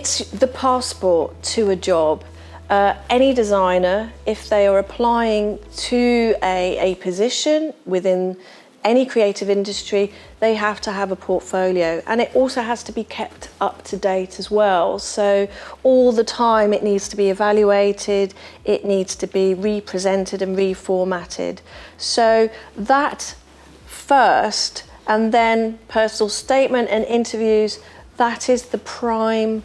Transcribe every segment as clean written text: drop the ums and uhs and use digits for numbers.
It's the passport to a job. Any designer, if they are applying to a position within any creative industry, they have to have a portfolio, and it also has to be kept up to date as well. So all the time it needs to be evaluated, it needs to be represented and reformatted. So that first, and then personal statement and interviews, that is the primary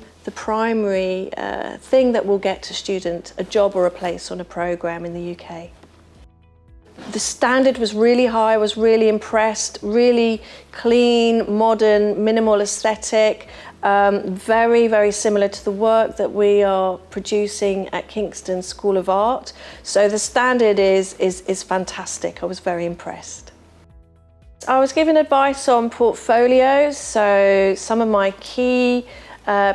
thing that will get to student a job or a place on a programme in the UK. The standard was really high. I was really impressed, really clean, modern, minimal aesthetic, very, very similar to the work that we are producing at Kingston School of Art. So the standard is fantastic. I was very impressed. I was given advice on portfolios, so some of my key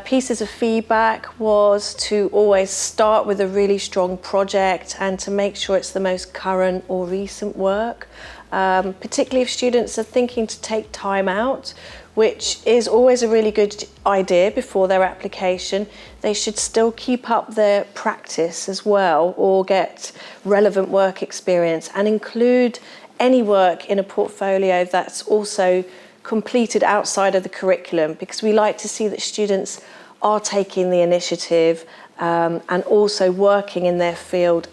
pieces of feedback was to always start with a really strong project and to make sure it's the most current or recent work, particularly if students are thinking to take time out, which is always a really good idea before their application. They should still keep up their practice as well, or get relevant work experience, and include any work in a portfolio that's also completed outside of the curriculum, because we like to see that students are taking the initiative and also working in their field.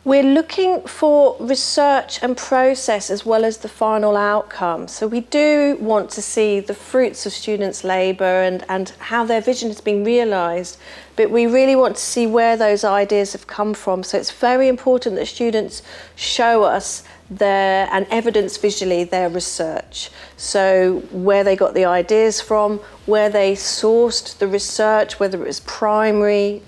We're looking for research and process as well as the final outcome. So we do want to see the fruits of students' labour and how their vision has been realised, but we really want to see where those ideas have come from. So it's very important that students show us and evidence visually their research. So where they got the ideas from, where they sourced the research, whether it was primary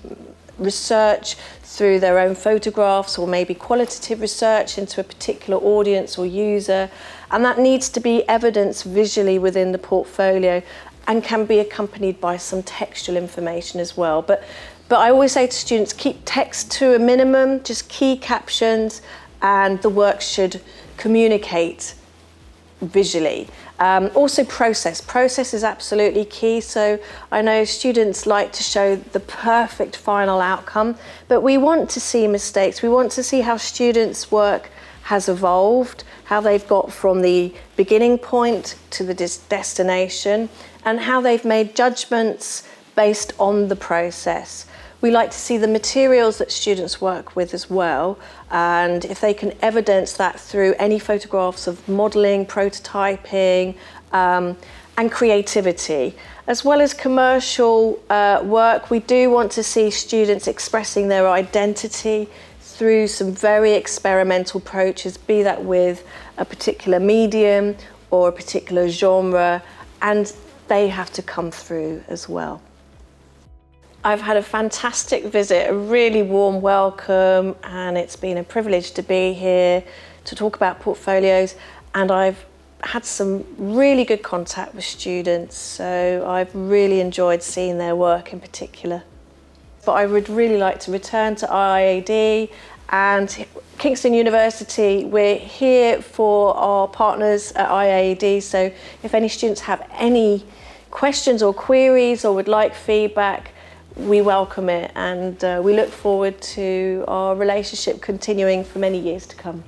research through their own photographs or maybe qualitative research into a particular audience or user. And that needs to be evidenced visually within the portfolio and can be accompanied by some textual information as well. But I always say to students, keep text to a minimum, just key captions, and the work should communicate visually. Also process. Process is absolutely key. So I know students like to show the perfect final outcome, but we want to see mistakes. We want to see how students' work has evolved, how they've got from the beginning point to the destination, and how they've made judgments based on the process. We like to see the materials that students work with as well, and if they can evidence that through any photographs of modelling, prototyping, and creativity. As well as commercial work, we do want to see students expressing their identity through some very experimental approaches, be that with a particular medium or a particular genre, and they have to come through as well. I've had a fantastic visit, a really warm welcome, and it's been a privilege to be here to talk about portfolios, and I've had some really good contact with students, so I've really enjoyed seeing their work in particular. But I would really like to return to IIAD and Kingston University. We're here for our partners at IIAD, so if any students have any questions or queries or would like feedback, we welcome it, and we look forward to our relationship continuing for many years to come.